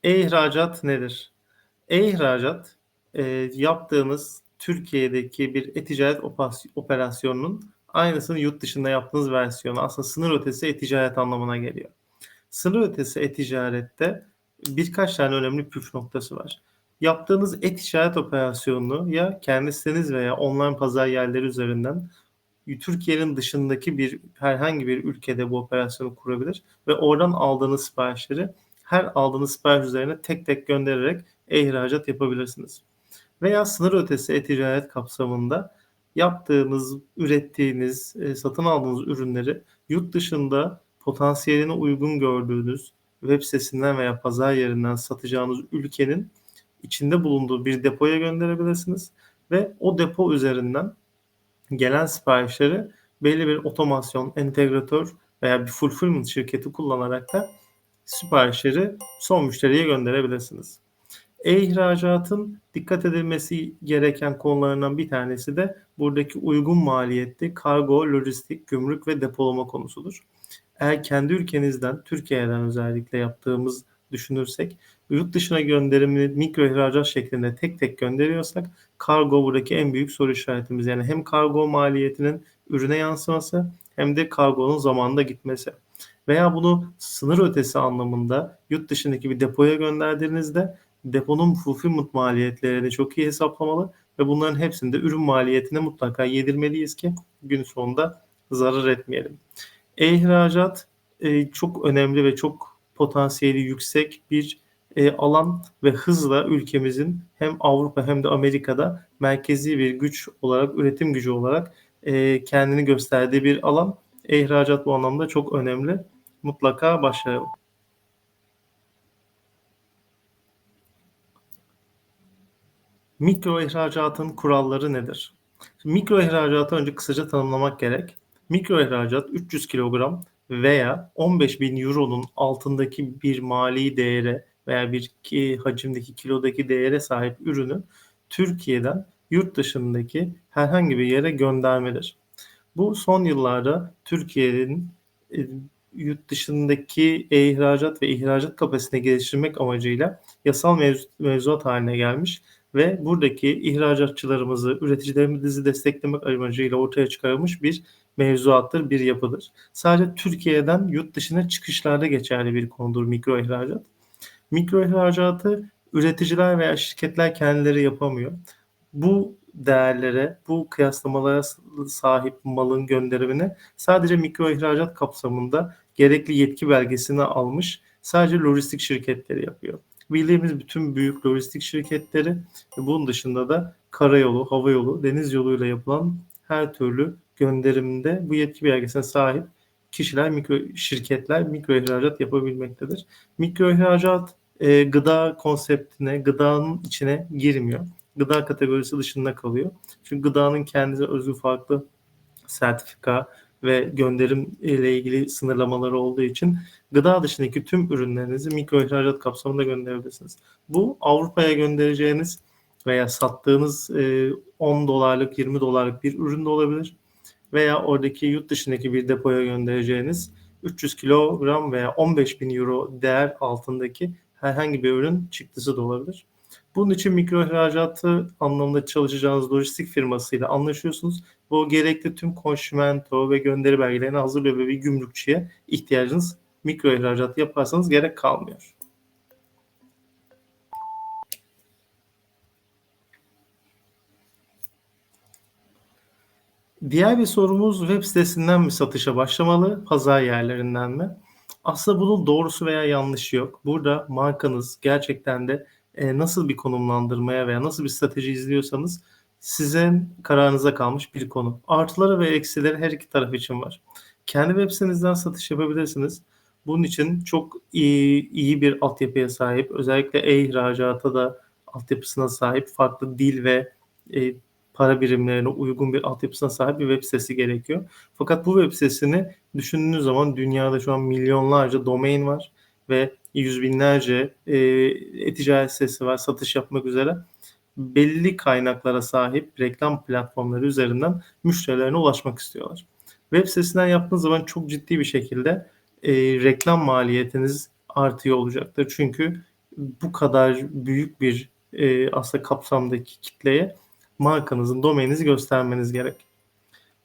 E-ihracat nedir? E-ihracat, yaptığınız Türkiye'deki bir e-ticaret operasyonunun aynısını yurt dışında yaptığınız versiyonu. Aslında sınır ötesi e-ticaret anlamına geliyor. Sınır ötesi e-ticarette birkaç tane önemli püf noktası var. Yaptığınız e-ticaret operasyonunu ya kendi siteniz veya online pazar yerleri üzerinden Türkiye'nin dışındaki herhangi bir ülkede bu operasyonu kurabilir ve oradan aldığınız siparişleri her aldığınız sipariş üzerine tek tek göndererek e-ihracat yapabilirsiniz. Veya sınır ötesi e-ticaret kapsamında yaptığınız, ürettiğiniz, satın aldığınız ürünleri yurt dışında potansiyeline uygun gördüğünüz web sitesinden veya pazar yerinden satacağınız ülkenin içinde bulunduğu bir depoya gönderebilirsiniz ve o depo üzerinden gelen siparişleri belli bir otomasyon, entegratör veya bir fulfillment şirketi kullanarak da siparişleri son müşteriye gönderebilirsiniz. E-ihracatın dikkat edilmesi gereken konularından bir tanesi de buradaki uygun maliyetli kargo, lojistik, gümrük ve depolama konusudur. Eğer kendi ülkenizden, Türkiye'den özellikle yaptığımız düşünürsek, yurt dışına gönderimini mikro ihracat şeklinde tek tek gönderiyorsak, kargo buradaki en büyük soru işaretimiz. Yani hem kargo maliyetinin ürüne yansıması hem de kargonun zamanında gitmesi. Veya bunu sınır ötesi anlamında yurt dışındaki bir depoya gönderdiğinizde deponun fulfillment maliyetlerini çok iyi hesaplamalı ve bunların hepsinde ürün maliyetine mutlaka yedirmeliyiz ki gün sonunda zarar etmeyelim. E-ihracat çok önemli ve çok potansiyeli yüksek bir alan ve hızla ülkemizin hem Avrupa hem de Amerika'da merkezi bir güç olarak, üretim gücü olarak kendini gösterdiği bir alan. E-ihracat bu anlamda çok önemli. Mutlaka başlayalım. Mikro ihracatın kuralları nedir? Mikro ihracatı önce kısaca tanımlamak gerek. Mikro ihracat 300 kilogram veya 15 bin euronun altındaki bir mali değere veya bir hacimdeki kilodaki değere sahip ürünü Türkiye'den yurt dışındaki herhangi bir yere göndermedir. Bu son yıllarda Türkiye'nin e, yurt dışındaki ihracat ve ihracat kapasitesini geliştirmek amacıyla yasal mevzuat haline gelmiş ve buradaki ihracatçılarımızı, üreticilerimizi desteklemek amacıyla ortaya çıkarılmış bir mevzuattır, bir yapıdır. Sadece Türkiye'den yurt dışına çıkışlarda geçerli bir konudur mikro ihracat. Mikro ihracatı üreticiler veya şirketler kendileri yapamıyor. Bu değerlere, bu kıyaslamalara sahip malın gönderimini sadece mikro ihracat kapsamında gerekli yetki belgesini almış sadece lojistik şirketleri yapıyor. Bildiğimiz bütün büyük lojistik şirketleri ve bunun dışında da karayolu, havayolu, deniz yoluyla yapılan her türlü gönderimde bu yetki belgesine sahip kişiler, şirketler mikro ihracat yapabilmektedir. Mikro ihracat gıda konseptine, gıdanın içine girmiyor. Gıda kategorisi dışında kalıyor. Çünkü gıdanın kendine özgü farklı sertifika ve gönderim ile ilgili sınırlamaları olduğu için gıda dışındaki tüm ürünlerinizi mikro ihracat kapsamında gönderebilirsiniz. Bu Avrupa'ya göndereceğiniz veya sattığınız 10 dolarlık 20 dolarlık bir ürün de olabilir. Veya oradaki yurt dışındaki bir depoya göndereceğiniz 300 kilogram veya 15 bin euro değer altındaki herhangi bir ürün çıktısı da olabilir. Bunun için mikro ihracatı anlamında çalışacağınız lojistik firmasıyla anlaşıyorsunuz. Bu gerekli tüm konşimento ve gönderi belgelerini hazırlıyor ve bir gümrükçüye ihtiyacınız mikro ihracat yaparsanız gerek kalmıyor. Diğer bir sorumuz web sitesinden mi satışa başlamalı, pazar yerlerinden mi? Aslında bunun doğrusu veya yanlışı yok. Burada markanız gerçekten de nasıl bir konumlandırmaya veya nasıl bir strateji izliyorsanız sizin kararınıza kalmış bir konu. Artıları ve eksileri her iki taraf için var. Kendi web sitenizden satış yapabilirsiniz. Bunun için çok iyi bir altyapıya sahip, özellikle e-ihracata da altyapısına sahip farklı dil ve e, para birimlerine uygun bir altyapısına sahip bir web sitesi gerekiyor. Fakat bu web sitesini düşündüğünüz zaman dünyada şu an milyonlarca domain var ve yüz binlerce e-ticaret sitesi var satış yapmak üzere. Belli kaynaklara sahip reklam platformları üzerinden müşterilerine ulaşmak istiyorlar. Web sitesinden yaptığınız zaman çok ciddi bir şekilde reklam maliyetiniz artıyor olacaktır. Çünkü bu kadar büyük bir, aslında kapsamdaki kitleye markanızın, domaininizi göstermeniz gerek.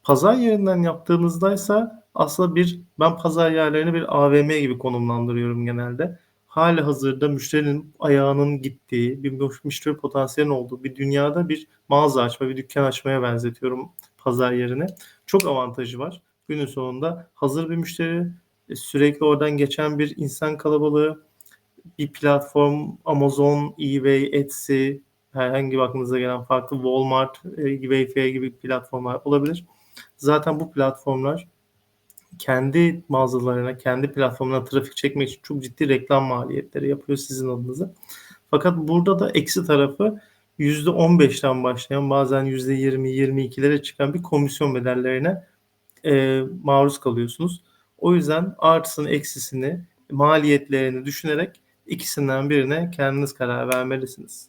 Pazar yerinden yaptığınızdaysa aslında ben pazar yerlerini bir AVM gibi konumlandırıyorum genelde. Hâlihazırda müşterinin ayağının gittiği, bir müşteri potansiyelinin olduğu bir dünyada bir mağaza açma, bir dükkân açmaya benzetiyorum pazar yerini. Çok avantajı var. Günün sonunda hazır bir müşteri, sürekli oradan geçen bir insan kalabalığı, bir platform, Amazon, eBay, Etsy, herhangi bir aklınıza gelen farklı Walmart, Wayfair gibi platformlar olabilir. Zaten bu platformlar kendi mağazalarına, kendi platformuna trafik çekmek için çok ciddi reklam maliyetleri yapıyor sizin adınıza. Fakat burada da eksi tarafı %15'ten başlayan, bazen %20, 22'lere çıkan bir komisyon bedellerine maruz kalıyorsunuz. O yüzden artısını, eksisini, maliyetlerini düşünerek ikisinden birine kendiniz karar vermelisiniz.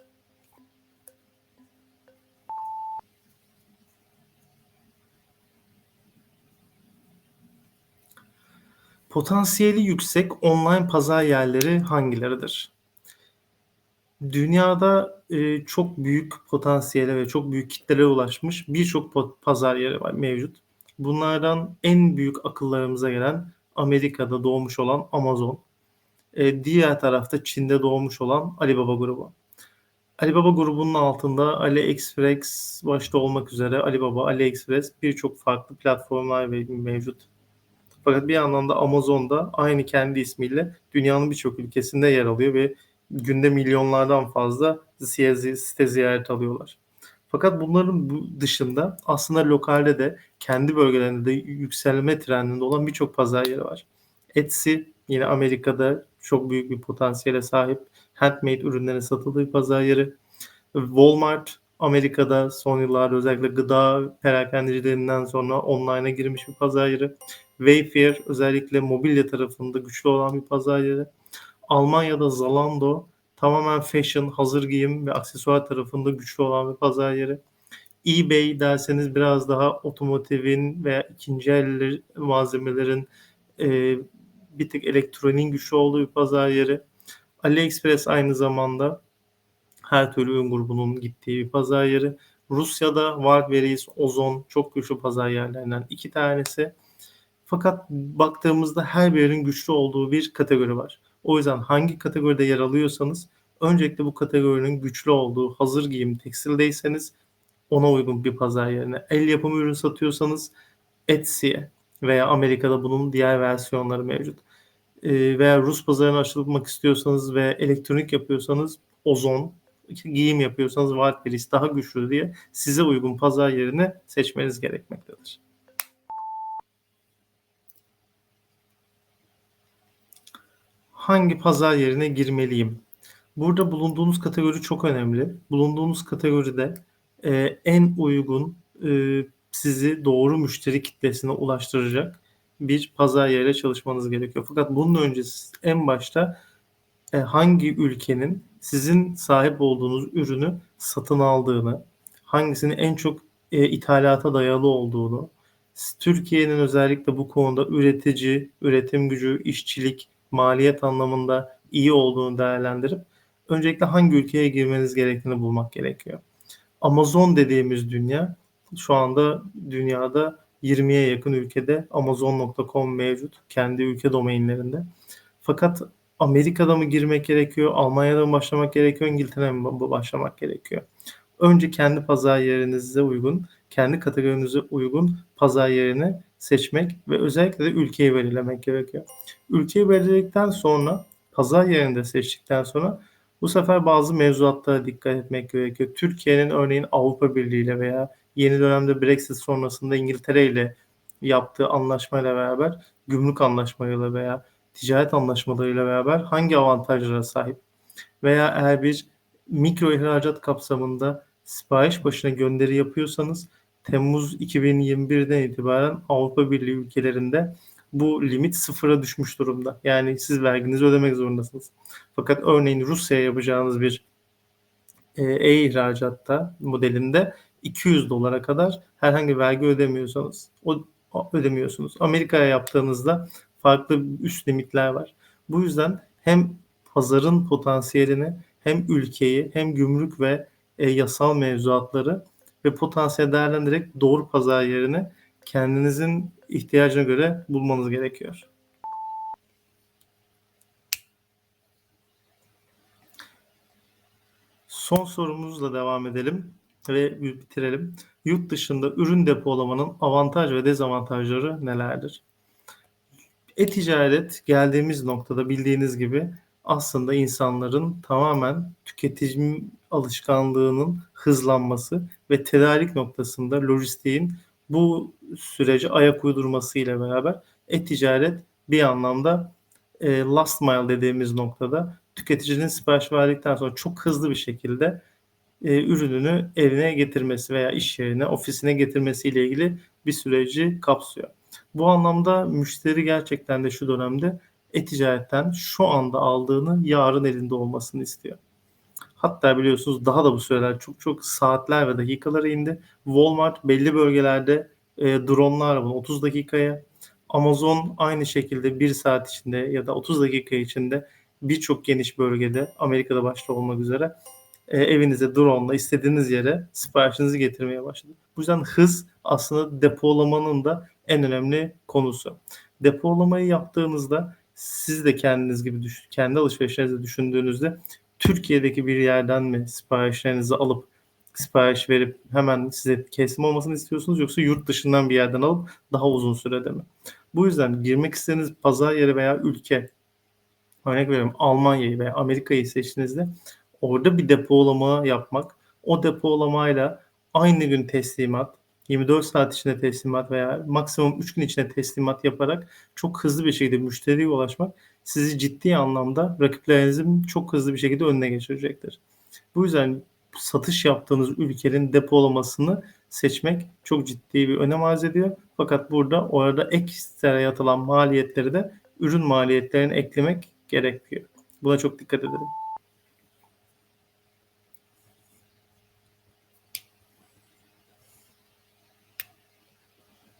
Potansiyeli yüksek online pazar yerleri hangileridir? Dünyada, çok büyük potansiyele ve çok büyük kitlelere ulaşmış birçok pazar yeri var mevcut. Bunlardan en büyük akıllarımıza gelen Amerika'da doğmuş olan Amazon, diğer tarafta Çin'de doğmuş olan Alibaba grubu. Alibaba grubunun altında AliExpress başta olmak üzere Alibaba, AliExpress birçok farklı platformlar mevcut. Fakat bir yandan da Amazon'da aynı kendi ismiyle dünyanın birçok ülkesinde yer alıyor ve günde milyonlardan fazla site ziyaret alıyorlar. Fakat bunların dışında aslında lokalde de kendi bölgelerinde de yükselme trendinde olan birçok pazar yeri var. Etsy yine Amerika'da çok büyük bir potansiyele sahip handmade ürünlerin satıldığı pazar yeri. Walmart Amerika'da son yıllarda özellikle gıda perakendecilerinden sonra online'a girmiş bir pazar yeri. Wayfair özellikle mobilya tarafında güçlü olan bir pazar yeri. Almanya'da Zalando tamamen fashion, hazır giyim ve aksesuar tarafında güçlü olan bir pazar yeri. eBay derseniz biraz daha otomotivin veya ikinci el malzemelerin bir tık elektroniğin güçlü olduğu bir pazar yeri. AliExpress aynı zamanda her türlü ürün grubunun gittiği bir pazar yeri. Rusya'da Wildberries, Ozon çok güçlü pazar yerlerinden iki tanesi. Fakat baktığımızda her birinin güçlü olduğu bir kategori var. O yüzden hangi kategoride yer alıyorsanız öncelikle bu kategorinin güçlü olduğu hazır giyim tekstildeyseniz ona uygun bir pazar yerine, el yapımı ürün satıyorsanız Etsy'ye veya Amerika'da bunun diğer versiyonları mevcut. Veya Rus pazarına açılmak istiyorsanız ve elektronik yapıyorsanız Ozon, giyim yapıyorsanız Wildberries daha güçlü diye size uygun pazar yerini seçmeniz gerekmektedir. Hangi pazar yerine girmeliyim? Burada bulunduğunuz kategori çok önemli. Bulunduğunuz kategoride en uygun sizi doğru müşteri kitlesine ulaştıracak bir pazar yeriyle çalışmanız gerekiyor. Fakat bunun öncesi en başta hangi ülkenin sizin sahip olduğunuz ürünü satın aldığını, hangisinin en çok ithalata dayalı olduğunu, Türkiye'nin özellikle bu konuda üretici, üretim gücü, işçilik, maliyet anlamında iyi olduğunu değerlendirip öncelikle hangi ülkeye girmeniz gerektiğini bulmak gerekiyor. Amazon dediğimiz dünya şu anda dünyada 20'ye yakın ülkede Amazon.com mevcut kendi ülke domainlerinde. Fakat Amerika'da mı girmek gerekiyor, Almanya'da mı başlamak gerekiyor, İngiltere'de mi başlamak gerekiyor? Önce kendi pazar yerinize uygun, kendi kategorinize uygun pazar yerini seçmek ve özellikle de ülkeyi belirlemek gerekiyor. Ülkeyi belirledikten sonra, pazar yerini de seçtikten sonra bu sefer bazı mevzuatlara dikkat etmek gerekiyor. Türkiye'nin örneğin Avrupa Birliği ile veya yeni dönemde Brexit sonrasında İngiltere ile yaptığı anlaşmayla beraber, gümrük anlaşmalarıyla veya ticaret anlaşmalarıyla beraber hangi avantajlara sahip? Veya eğer bir mikro ihracat kapsamında sipariş başına gönderi yapıyorsanız Temmuz 2021'den itibaren Avrupa Birliği ülkelerinde bu limit sıfıra düşmüş durumda. Yani siz verginizi ödemek zorundasınız. Fakat örneğin Rusya'ya yapacağınız bir e-ihracatta modelinde 200 dolara kadar herhangi vergi ödemiyorsanız ödemiyorsunuz. Amerika'ya yaptığınızda farklı üst limitler var. Bu yüzden hem pazarın potansiyelini, hem ülkeyi hem gümrük ve yasal mevzuatları ve potansiyeli değerlendirerek doğru pazar yerini kendinizin ihtiyacına göre bulmanız gerekiyor. Son sorumuzla devam edelim ve bitirelim. Yurt dışında ürün depolamanın avantaj ve dezavantajları nelerdir? E-ticaret geldiğimiz noktada bildiğiniz gibi aslında insanların tamamen tüketim alışkanlığının hızlanması ve tedarik noktasında lojistiğin bu sürece ayak uydurması ile beraber e-ticaret bir anlamda last mile dediğimiz noktada tüketicinin sipariş verdikten sonra çok hızlı bir şekilde ürününü evine getirmesi veya iş yerine, ofisine getirmesiyle ilgili bir süreci kapsıyor. Bu anlamda müşteri gerçekten de şu dönemde e-ticaretten şu anda aldığını yarın elinde olmasını istiyor. Hatta biliyorsunuz daha da bu süreler çok saatler ve dakikalara indi. Walmart belli bölgelerde drone'larla bunu 30 dakikaya, Amazon aynı şekilde 1 saat içinde ya da 30 dakika içinde birçok geniş bölgede, Amerika'da başta olmak üzere evinize drone'la istediğiniz yere siparişinizi getirmeye başladı. Bu yüzden hız aslında depolamanın da en önemli konusu. Depolamayı yaptığınızda siz de kendiniz gibi kendi alışverişlerinizi düşündüğünüzde Türkiye'deki bir yerden mi siparişlerinizi alıp sipariş verip hemen size teslim olmasını istiyorsunuz, yoksa yurt dışından bir yerden alıp daha uzun sürede mi? Bu yüzden girmek istediğiniz pazar yeri veya ülke, örnek veriyorum Almanya'yı veya Amerika'yı seçtiğinizde orada bir depolama yapmak, o depolamayla aynı gün teslimat, 24 saat içinde teslimat veya maksimum 3 gün içinde teslimat yaparak çok hızlı bir şekilde müşteriye ulaşmak sizi ciddi anlamda rakiplerinizin çok hızlı bir şekilde önüne geçirecektir. Bu yüzden satış yaptığınız ülkenin depolamasını seçmek çok ciddi bir önem arz ediyor. Fakat burada orada ekstra yatılan maliyetleri de ürün maliyetlerine eklemek gerekiyor. Buna çok dikkat edelim.